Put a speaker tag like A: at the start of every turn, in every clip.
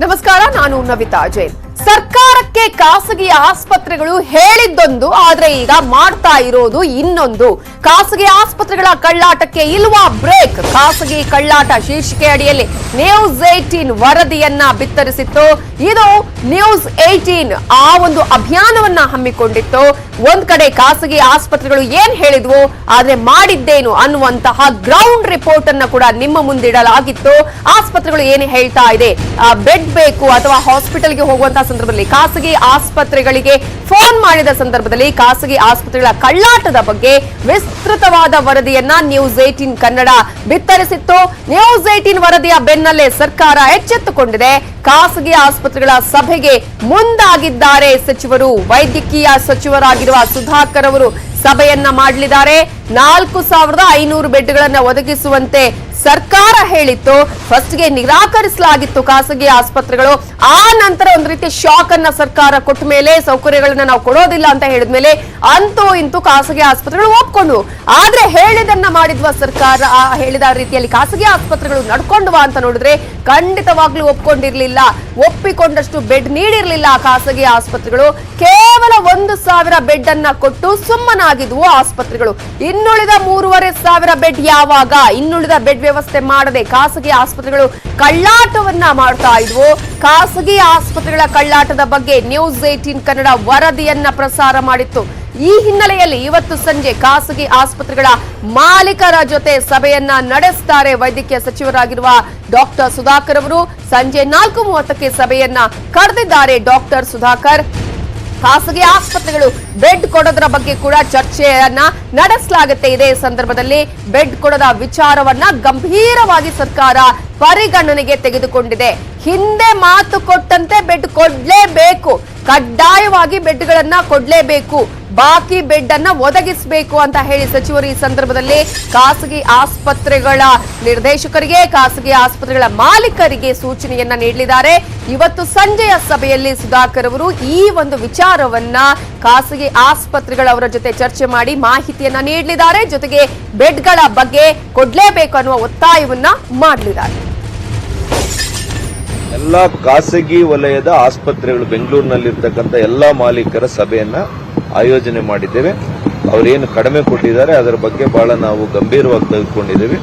A: ನಮಸ್ಕಾರ, ನಾನು ನವಿತಾ ಜೈನ್. ಸರ್ಕಾರಕ್ಕೆ ಖಾಸಗಿ ಆಸ್ಪತ್ರೆಗಳು ಹೇಳಿದ್ದೊಂದು, ಆದ್ರೆ ಈಗ ಮಾಡ್ತಾ ಇರೋದು ಇನ್ನೊಂದು. ಖಾಸಗಿ ಆಸ್ಪತ್ರೆಗಳ ಕಳ್ಳಾಟಕ್ಕೆ ಇಲ್ವಾ ಬ್ರೇಕ್? ಖಾಸಗಿ ಕಳ್ಳಾಟ ಶೀರ್ಷಿಕೆ ಅಡಿಯಲ್ಲಿ ನ್ಯೂಸ್ 18 ವರದಿಯನ್ನ ಬಿತ್ತರಿಸಿತ್ತು. ಇದು ನ್ಯೂಸ್ 18 ಆ ಒಂದು ಅಭಿಯಾನವನ್ನ ಹಮ್ಮಿಕೊಂಡಿತ್ತು. ಒಂದ್ ಕಡೆ ಖಾಸಗಿ ಆಸ್ಪತ್ರೆಗಳು ಏನ್ ಹೇಳಿದ್ವು, ಆದ್ರೆ ಮಾಡಿದ್ದೇನು ಅನ್ನುವಂತಹ ಗ್ರೌಂಡ್ ರಿಪೋರ್ಟ್ ಅನ್ನ ಕೂಡ ನಿಮ್ಮ ಮುಂದಿಡಲಾಗಿತ್ತು. ಆಸ್ಪತ್ರೆಗಳು ಏನು ಹೇಳ್ತಾ ಇದೆ, ಬೆಡ್ ಬೇಕು ಅಥವಾ ಹಾಸ್ಪಿಟಲ್ಗೆ ಹೋಗುವಂತಹ ಸಂದರ್ಭದಲ್ಲಿ ಖಾಸಗಿ ಆಸ್ಪತ್ರೆಗಳಿಗೆ ಫೋನ್ ಮಾಡಿದ ಸಂದರ್ಭದಲ್ಲಿ ಖಾಸಗಿ ಆಸ್ಪತ್ರೆಗಳ ಕಳ್ಳಾಟದ ಬಗ್ಗೆ ವಿಸ್ತೃತವಾದ ವರದಿಯನ್ನ ನ್ಯೂಸ್ 18 ಕನ್ನಡ ಬಿತ್ತರಿಸಿತ್ತು. ನ್ಯೂಸ್ 18 ವರದಿಯ ಬೆನ್ನಲ್ಲೇ ಸರ್ಕಾರ ಎಚ್ಚೆತ್ತುಕೊಂಡಿದೆ. ಖಾಸಗಿ ಆಸ್ಪತ್ರೆಗಳ ಸಭೆಗೆ ಮುಂದಾಗಿದ್ದಾರೆ ಸಚಿವರು. ವೈದ್ಯಕೀಯ ಸಚಿವರಾಗಿರುವ ಸುಧಾಕರ್ ಅವರು ಸಭೆಯನ್ನ ಮಾಡಲಿದ್ದಾರೆ. 4500 ಬೆಡ್ಗಳನ್ನ ಒದಗಿಸುವಂತೆ ಸರ್ಕಾರ ಹೇಳಿತ್ತು. ಫಸ್ಟ್ಗೆ ನಿರಾಕರಿಸಲಾಗಿತ್ತು ಖಾಸಗಿ ಆಸ್ಪತ್ರೆಗಳು. ಆ ನಂತರ ಒಂದು ರೀತಿ ಶಾಕ್ ಅನ್ನ ಸರ್ಕಾರ ಕೊಟ್ಟ ಮೇಲೆ, ಸೌಕರ್ಯಗಳನ್ನ ನಾವು ಕೊಡೋದಿಲ್ಲ ಅಂತ ಹೇಳಿದ ಮೇಲೆ ಅಂತೂ ಇಂತೂ ಖಾಸಗಿ ಆಸ್ಪತ್ರೆಗಳು ಒಪ್ಕೊಂಡು. ಆದ್ರೆ ಹೇಳಿದನ್ನ ಮಾಡಿದ್ವ ಸರ್ಕಾರ? ಹೇಳಿದ ರೀತಿಯಲ್ಲಿ ಖಾಸಗಿ ಆಸ್ಪತ್ರೆಗಳು ನಡ್ಕೊಂಡ್ವಾ ಅಂತ ನೋಡಿದ್ರೆ ಖಂಡಿತವಾಗ್ಲೂ ಒಪ್ಕೊಂಡಿರ್ಲಿಲ್ಲ. ಒಪ್ಪಿಕೊಂಡಷ್ಟು ಬೆಡ್ ನೀಡಿರ್ಲಿಲ್ಲ ಖಾಸಗಿ ಆಸ್ಪತ್ರೆಗಳು. ಕೇವಲ 1000 ಬೆಡ್ ಅನ್ನ ಕೊಟ್ಟು ಸುಮ್ಮನಾಗಿದ್ವು ಆಸ್ಪತ್ರೆಗಳು. ಇನ್ನುಳಿದ 3500 ಬೆಡ್ ಯಾವಾಗ? ಇನ್ನುಳಿದ ಬೆಡ್ ವ್ಯವಸ್ಥೆ ಮಾಡದೆ ಖಾಸಗಿ ಆಸ್ಪತ್ರೆಗಳು ಕಳ್ಳಾಟವನ್ನ ಮಾಡ್ತಾ ಇದ್ವು. ಖಾಸಗಿ ಆಸ್ಪತ್ರೆಗಳ ಕಳ್ಳಾಟದ ಬಗ್ಗೆ ನ್ಯೂಸ್ 18 ಕನ್ನಡ ವರದಿಯನ್ನ ಪ್ರಸಾರ ಮಾಡಿತ್ತು. ಈ ಹಿನ್ನೆಲೆಯಲ್ಲಿ ಇವತ್ತು ಸಂಜೆ ಖಾಸಗಿ ಆಸ್ಪತ್ರೆಗಳ ಮಾಲೀಕರ ಜೊತೆ ಸಭೆಯನ್ನ ನಡೆಸುತ್ತಾರೆ ವೈದ್ಯಕೀಯ ಸಚಿವರಾಗಿರುವ ಡಾಕ್ಟರ್ ಸುಧಾಕರ್ ಅವರು. ಸಂಜೆ 4:30ಕ್ಕೆ ಸಭೆಯನ್ನ ಕರೆದಿದ್ದಾರೆ ಡಾಕ್ಟರ್ ಸುಧಾಕರ್. ಖಾಸಗಿ ಆಸ್ಪತ್ರೆಗಳು ಬೆಡ್ ಕೊಡೋದ್ರ ಬಗ್ಗೆ ಕೂಡ ಚರ್ಚೆಯನ್ನ ನಡೆಸಲಾಗುತ್ತೆ. ಇದೇ ಸಂದರ್ಭದಲ್ಲಿ ಬೆಡ್ ಕೊಡದ ವಿಚಾರವನ್ನ ಗಂಭೀರವಾಗಿ ಸರ್ಕಾರ ಪರಿಗಣನೆಗೆ ತೆಗೆದುಕೊಂಡಿದೆ. ಹಿಂದೆ ಮಾತು ಕೊಟ್ಟಂತೆ ಬೆಡ್ ಕೊಡ್ಲೇಬೇಕು, ಕಡ್ಡಾಯವಾಗಿ ಬೆಡ್ಗಳನ್ನ ಕೊಡ್ಲೇಬೇಕು, ಬಾಕಿ ಬೆಡ್ ಅನ್ನ ಒದಗಿಸಬೇಕು ಅಂತ ಹೇಳಿ ಸಚಿವರು ಈ ಸಂದರ್ಭದಲ್ಲಿ ಖಾಸಗಿ ಆಸ್ಪತ್ರೆಗಳ ನಿರ್ದೇಶಕರಿಗೆ, ಖಾಸಗಿ ಆಸ್ಪತ್ರೆಗಳ ಮಾಲೀಕರಿಗೆ ಸೂಚನೆಯನ್ನ ನೀಡಲಿದ್ದಾರೆ. ಇವತ್ತು ಸಂಜೆಯ ಸಭೆಯಲ್ಲಿ ಸುಧಾಕರ್ ಅವರು ಈ ಒಂದು ವಿಚಾರವನ್ನ ಖಾಸಗಿ ಆಸ್ಪತ್ರೆಗಳವರ ಜೊತೆ ಚರ್ಚೆ ಮಾಡಿ ಮಾಹಿತಿಯನ್ನ ನೀಡಲಿದ್ದಾರೆ. ಜೊತೆಗೆ ಬೆಡ್ಗಳ ಬಗ್ಗೆ ಕೊಡ್ಲೇಬೇಕು ಅನ್ನುವ ಒತ್ತಾಯವನ್ನ ಮಾಡಲಿದ್ದಾರೆ.
B: ಎಲ್ಲ ಖಾಸಗಿ ವಲಯದ ಆಸ್ಪತ್ರೆಗಳು ಬೆಂಗಳೂರಿನಲ್ಲಿರ್ತಕ್ಕಂಥ ಎಲ್ಲ ಮಾಲೀಕರ ಸಭೆಯನ್ನ ಆಯೋಜನೆ ಮಾಡಿದ್ದೇವೆ. ಅವರೇನು ಕಡಿಮೆ ಕೊಟ್ಟಿದ್ದಾರೆ ಅದರ ಬಗ್ಗೆ ಬಹಳ ನಾವು ಗಂಭೀರವಾಗಿ ತೆಗೆದುಕೊಂಡಿದ್ದೇವೆ.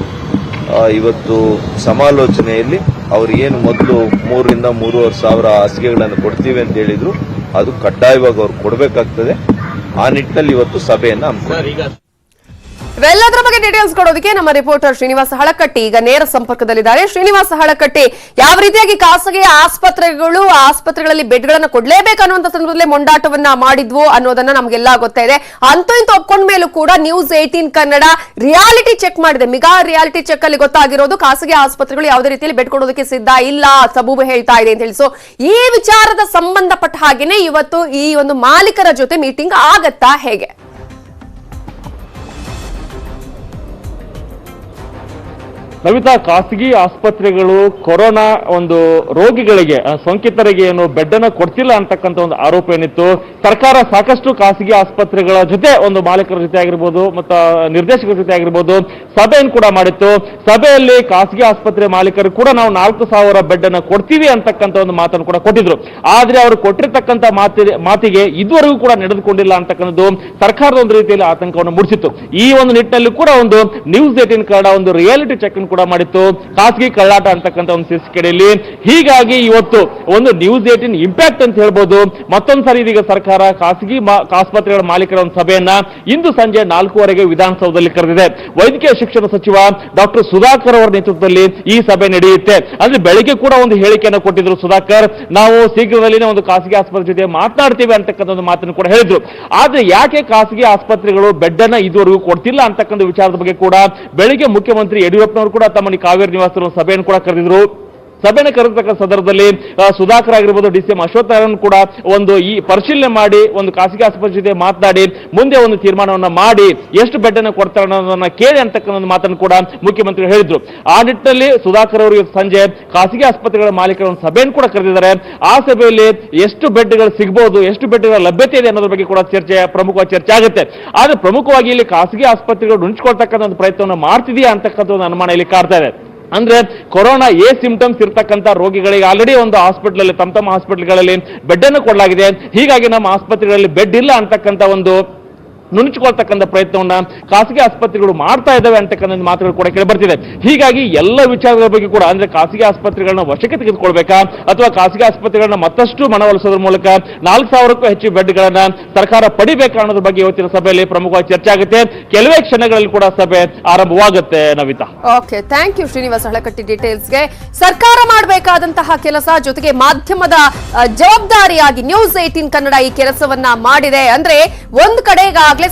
B: ಇವತ್ತು ಸಮಾಲೋಚನೆಯಲ್ಲಿ ಅವರು ಏನು ಮೊದಲು 3,000 ರಿಂದ 3,500 ಹಾಸಿಗೆಗಳನ್ನು ಕೊಡ್ತೀವಿ ಅಂತ ಹೇಳಿದ್ರು, ಅದು ಕಡ್ಡಾಯವಾಗಿ ಅವ್ರು ಕೊಡಬೇಕಾಗ್ತದೆ. ಆ ನಿಟ್ಟಿನಲ್ಲಿ ಇವತ್ತು ಸಭೆಯನ್ನ ಹಮ್ಮಿಕೊಂಡಿದ್ದೇವೆ.
A: ಇವೆಲ್ಲದರ ಬಗ್ಗೆ ಡೀಟೇಲ್ಸ್ ಕೊಡೋದಕ್ಕೆ ನಮ್ಮ ರಿಪೋರ್ಟರ್ ಶ್ರೀನಿವಾಸ ಹಳಕಟ್ಟಿ ಈಗ ನೇರ ಸಂಪರ್ಕದಲ್ಲಿದ್ದಾರೆ. ಶ್ರೀನಿವಾಸ ಹಳಕಟ್ಟಿ, ಯಾವ ರೀತಿಯಾಗಿ ಖಾಸಗಿ ಆಸ್ಪತ್ರೆಗಳಲ್ಲಿ ಬೆಡ್ಗಳನ್ನು ಕೊಡ್ಲೇಬೇಕನ್ನುವಂತ ಸಂದರ್ಭದಲ್ಲಿ ಮೊಂಡಾಟವನ್ನ ಮಾಡಿದ್ವು ಅನ್ನೋದನ್ನ ನಮಗೆಲ್ಲ ಗೊತ್ತಾಯಿದೆ. ಅಂತೂ ಇಂತೂ ಒಪ್ಕೊಂಡ ಮೇಲೂ ಕೂಡ ನ್ಯೂಸ್ 18 ಕನ್ನಡ ರಿಯಾಲಿಟಿ ಚೆಕ್ ಮಾಡಿದೆ. ಮೆಗಾ ರಿಯಾಲಿಟಿ ಚೆಕ್ ಅಲ್ಲಿ ಗೊತ್ತಾಗಿರೋದು ಖಾಸಗಿ ಆಸ್ಪತ್ರೆಗಳು ಯಾವುದೇ ರೀತಿಯಲ್ಲಿ ಬೆಡ್ ಕೊಡೋದಕ್ಕೆ ಸಿದ್ಧ ಇಲ್ಲ, ಸಬೂಬು ಹೇಳ್ತಾ ಇದೆ ಅಂತ ಹೇಳಿ. ಸೊ ಈ ವಿಚಾರದ ಸಂಬಂಧಪಟ್ಟ ಹಾಗೇನೆ ಇವತ್ತು ಈ ಒಂದು ಮಾಲೀಕರ ಜೊತೆ ಮೀಟಿಂಗ್ ಆಗತ್ತಾ, ಹೇಗೆ?
C: ನವಿತಾ, ಖಾಸಗಿ ಆಸ್ಪತ್ರೆಗಳು ಕೊರೋನಾ ಒಂದು ರೋಗಿಗಳಿಗೆ, ಸೋಂಕಿತರಿಗೆ ಏನು ಬೆಡ್ ಅನ್ನು ಕೊಡ್ತಿಲ್ಲ ಅಂತಕ್ಕಂಥ ಒಂದು ಆರೋಪ ಏನಿತ್ತು. ಸರ್ಕಾರ ಸಾಕಷ್ಟು ಖಾಸಗಿ ಆಸ್ಪತ್ರೆಗಳ ಜೊತೆ, ಒಂದು ಮಾಲೀಕರ ಜೊತೆ ಆಗಿರ್ಬೋದು ಮತ್ತು ನಿರ್ದೇಶಕರ ಜೊತೆ ಆಗಿರ್ಬೋದು ಸಭೆಯನ್ನು ಕೂಡ ಮಾಡಿತ್ತು. ಸಭೆಯಲ್ಲಿ ಖಾಸಗಿ ಆಸ್ಪತ್ರೆ ಮಾಲೀಕರು ಕೂಡ ನಾವು 4,000 ಬೆಡ್ ಅನ್ನು ಕೊಡ್ತೀವಿ ಅಂತಕ್ಕಂಥ ಒಂದು ಮಾತನ್ನು ಕೂಡ ಕೊಟ್ಟಿದ್ರು. ಆದ್ರೆ ಅವರು ಕೊಟ್ಟಿರ್ತಕ್ಕಂಥ ಮಾತಿಗೆ ಇದುವರೆಗೂ ಕೂಡ ನಡೆದುಕೊಂಡಿಲ್ಲ ಅಂತಕ್ಕಂಥದ್ದು ಸರ್ಕಾರದ ಒಂದು ರೀತಿಯಲ್ಲಿ ಆತಂಕವನ್ನು ಮೂಡಿಸಿತ್ತು. ಈ ಒಂದು ನಿಟ್ಟಿನಲ್ಲಿ ಕೂಡ ಒಂದು ನ್ಯೂಸ್ 18 ಕನ್ನಡ ಒಂದು ರಿಯಾಲಿಟಿ ಚೆಕ್ ಕೂಡ ಮಾಡಿತ್ತು, ಖಾಸಗಿ ಕಳ್ಳಾಟ ಅಂತಕ್ಕಂಥ ಒಂದು ಶೀರ್ಷಿಕೆಯಲ್ಲಿ. ಹೀಗಾಗಿ ಇವತ್ತು ಒಂದು ನ್ಯೂಸ್ 18 ಇಂಪ್ಯಾಕ್ಟ್ ಅಂತ ಹೇಳ್ಬೋದು. ಮತ್ತೊಂದು ಸಾರಿ ಇದೀಗ ಸರ್ಕಾರ ಖಾಸಗಿ ಆಸ್ಪತ್ರೆಗಳ ಮಾಲೀಕರ ಒಂದು ಸಭೆಯನ್ನ ಇಂದು ಸಂಜೆ 4:15ಕ್ಕೆ ವಿಧಾನಸೌಧದಲ್ಲಿ ಕರೆದಿದೆ. ವೈದ್ಯಕೀಯ ಶಿಕ್ಷಣ ಸಚಿವ ಡಾಕ್ಟರ್ ಸುಧಾಕರ್ ಅವರ ನೇತೃತ್ವದಲ್ಲಿ ಈ ಸಭೆ ನಡೆಯುತ್ತೆ. ಅಂದ್ರೆ ಬೆಳಿಗ್ಗೆ ಕೂಡ ಒಂದು ಹೇಳಿಕೆಯನ್ನು ಕೊಟ್ಟಿದ್ರು ಸುಧಾಕರ್, ನಾವು ಶೀಘ್ರದಲ್ಲಿನೇ ಒಂದು ಖಾಸಗಿ ಆಸ್ಪತ್ರೆ ಜೊತೆ ಮಾತನಾಡ್ತೀವಿ ಅಂತಕ್ಕಂಥ ಒಂದು ಮಾತನ್ನು ಕೂಡ ಹೇಳಿದ್ರು. ಆದ್ರೆ ಯಾಕೆ ಖಾಸಗಿ ಆಸ್ಪತ್ರೆಗಳು ಬೆಡ್ ಅನ್ನ ಇದುವರೆಗೂ ಕೊಡ್ತಿಲ್ಲ ಅಂತಕ್ಕಂಥ ವಿಚಾರದ ಬಗ್ಗೆ ಕೂಡ ಬೆಳಿಗ್ಗೆ ಮುಖ್ಯಮಂತ್ರಿ ಯಡಿಯೂರಪ್ಪನವರು ಕೂಡ ತಮ್ಮ ಕಾವೇರಿ ನಿವಾಸದ ಸಭೆಯನ್ನು ಕೂಡ ಕರೆದಿದ್ರು. ಸಭೆಯನ್ನು ಕರೆದತಕ್ಕ ಸಂದರ್ಭದಲ್ಲಿ ಸುಧಾಕರ್ ಆಗಿರ್ಬೋದು, DCM ಅಶ್ವಥ್ ನಾರಾಯಣ್ ಕೂಡ ಒಂದು ಈ ಪರಿಶೀಲನೆ ಮಾಡಿ ಒಂದು ಖಾಸಗಿ ಆಸ್ಪತ್ರೆ ಜೊತೆ ಮಾತನಾಡಿ ಮುಂದೆ ಒಂದು ತೀರ್ಮಾನವನ್ನ ಮಾಡಿ ಎಷ್ಟು ಬೆಡ್ ಅನ್ನು ಕೊಡ್ತಾರೆ ಅನ್ನೋದನ್ನ ಕೇಳಿ ಅಂತಕ್ಕಂಥ ಒಂದು ಮಾತನ್ನು ಕೂಡ ಮುಖ್ಯಮಂತ್ರಿ ಹೇಳಿದ್ರು. ಆ ನಿಟ್ಟಿನಲ್ಲಿ ಸುಧಾಕರ್ ಅವರು ಸಂಜೆ ಖಾಸಗಿ ಆಸ್ಪತ್ರೆಗಳ ಮಾಲೀಕರ ಒಂದು ಸಭೆಯನ್ನು ಕೂಡ ಕರೆದಿದ್ದಾರೆ. ಆ ಸಭೆಯಲ್ಲಿ ಎಷ್ಟು ಬೆಡ್ಗಳು ಸಿಗಬಹುದು, ಎಷ್ಟು ಬೆಡ್ಗಳ ಲಭ್ಯತೆ ಇದೆ ಅನ್ನೋದ್ರ ಬಗ್ಗೆ ಕೂಡ ಪ್ರಮುಖವಾಗಿ ಚರ್ಚೆ ಆಗುತ್ತೆ. ಆದ್ರೆ ಪ್ರಮುಖವಾಗಿ ಇಲ್ಲಿ ಖಾಸಗಿ ಆಸ್ಪತ್ರೆಗಳು ನುಂಚಿಕೊಳ್ತಕ್ಕಂಥ ಒಂದು ಪ್ರಯತ್ನವನ್ನು ಮಾಡ್ತಿದೆಯಾ ಅಂತಕ್ಕಂಥ ಒಂದು ಅನುಮಾನ ಇಲ್ಲಿ ಕಾಡ್ತಾ ಇದೆ. ಅಂದ್ರೆ ಕೊರೋನಾ ಸಿಂಪ್ಟಮ್ಸ್ ಇರ್ತಕ್ಕಂಥ ರೋಗಿಗಳಿಗೆ ಆಲ್ರೆಡಿ ಒಂದು ಹಾಸ್ಪಿಟಲ್ ಅಲ್ಲಿ ತಮ್ಮ ಹಾಸ್ಪಿಟಲ್ಗಳಲ್ಲಿ ಬೆಡ್ ಅನ್ನು ಕೊಡಲಾಗಿದೆ. ಹೀಗಾಗಿ ನಮ್ಮ ಆಸ್ಪತ್ರೆಗಳಲ್ಲಿ ಬೆಡ್ ಇಲ್ಲ ಅಂತಕ್ಕಂಥ ಒಂದು ನುಣುಚಿಕೊಳ್ತಕ್ಕಂಥ ಪ್ರಯತ್ನವನ್ನ ಖಾಸಗಿ ಆಸ್ಪತ್ರೆಗಳು ಮಾಡ್ತಾ ಇದ್ದಾವೆ ಅಂತಕ್ಕಂಥ ಮಾತುಗಳು ಕೂಡ ಕೇಳಿ ಬರ್ತಿದೆ. ಹೀಗಾಗಿ ಎಲ್ಲ ವಿಚಾರಗಳ ಬಗ್ಗೆ ಕೂಡ ಅಂದ್ರೆ ಖಾಸಗಿ ಆಸ್ಪತ್ರೆಗಳನ್ನ ವಶಕ್ಕೆ ತೆಗೆದುಕೊಳ್ಬೇಕಾ ಅಥವಾ ಖಾಸಗಿ ಆಸ್ಪತ್ರೆಗಳನ್ನ ಮತ್ತಷ್ಟು ಮನವೊಲಿಸೋದ್ರ ಮೂಲಕ 4,000ಕ್ಕೂ ಹೆಚ್ಚು ಬೆಡ್ಗಳನ್ನ ಸರ್ಕಾರ ಪಡಿಬೇಕಾ ಅನ್ನೋದ್ರ ಬಗ್ಗೆ ಇವತ್ತಿನ ಸಭೆಯಲ್ಲಿ ಪ್ರಮುಖವಾಗಿ ಚರ್ಚೆ ಆಗುತ್ತೆ. ಕೆಲವೇ ಕ್ಷಣಗಳಲ್ಲಿ ಕೂಡ ಸಭೆ ಆರಂಭವಾಗುತ್ತೆ. Navita,
A: okay, thank you Srinivas Halakatti ಡೀಟೇಲ್ಸ್ಗೆ. ಸರ್ಕಾರ ಮಾಡಬೇಕಾದಂತಹ ಕೆಲಸ ಜೊತೆಗೆ ಮಾಧ್ಯಮದ ಜವಾಬ್ದಾರಿಯಾಗಿ ನ್ಯೂಸ್ 18 ಕನ್ನಡ ಈ ಕೆಲಸವನ್ನ ಮಾಡಿದೆ. ಅಂದ್ರೆ ಒಂದು ಕಡೆ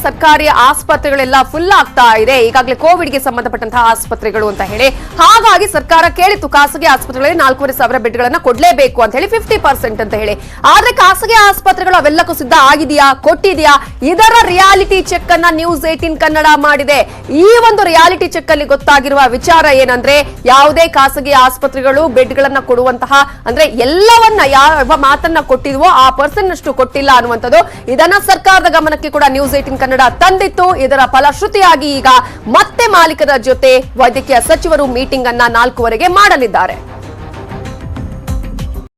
A: ಸರ್ಕಾರಿ ಆಸ್ಪತ್ರೆಗಳೆಲ್ಲ ಫುಲ್ ಆಗ್ತಾ ಇದೆ, ಈಗಾಗಲೇ ಕೋವಿಡ್ಗೆ ಸಂಬಂಧಪಟ್ಟಂತಹ ಆಸ್ಪತ್ರೆಗಳು ಅಂತ ಹೇಳಿ. ಹಾಗಾಗಿ ಸರ್ಕಾರ ಕೇಳಿತ್ತು ಖಾಸಗಿ ಆಸ್ಪತ್ರೆಗಳಲ್ಲಿ 4,500 ಬೆಡ್ಗಳನ್ನ ಕೊಡ್ಲೇಬೇಕು ಅಂತ ಹೇಳಿ 50% ಅಂತ ಹೇಳಿ. ಆದ್ರೆ ಖಾಸಗಿ ಆಸ್ಪತ್ರೆಗಳು ಅವೆಲ್ಲಕ್ಕೂ ಸಿದ್ಧ ಆಗಿದೆಯಾ, ಕೊಟ್ಟಿದೆಯಾ? ಇದರ ರಿಯಾಲಿಟಿ ಚೆಕ್ ಅನ್ನ ನ್ಯೂಸ್ 18 ಕನ್ನಡ ಮಾಡಿದೆ. ಈ ಒಂದು ರಿಯಾಲಿಟಿ ಚೆಕ್ ಅಲ್ಲಿ ಗೊತ್ತಾಗಿರುವ ವಿಚಾರ ಏನಂದ್ರೆ ಯಾವುದೇ ಖಾಸಗಿ ಆಸ್ಪತ್ರೆಗಳು ಬೆಡ್ಗಳನ್ನ ಕೊಡುವಂತಹ ಅಂದ್ರೆ ಎಲ್ಲವನ್ನ ಯಾವ ಮಾತನ್ನ ಕೊಟ್ಟಿದ್ವೋ ಆ ಪರ್ಸನ್ ಅಷ್ಟು ಕೊಟ್ಟಿಲ್ಲ ಅನ್ನುವಂಥದ್ದು. ಇದನ್ನ ಸರ್ಕಾರದ ಗಮನಕ್ಕೆ ಕೂಡ ನ್ಯೂಸ್ 18 ಕನ್ನಡ ತಂದಿತ್ತು. ಇದರ ಫಲಶ್ರುತಿಯಾಗಿ ಈಗ ಮತ್ತೆ ಮಾಲೀಕರ ಜೊತೆ ವೈದ್ಯಕೀಯ ಸಚಿವರು ಮೀಟಿಂಗ್ ಅನ್ನ 4 ಮಾಡಲಿದ್ದಾರೆ.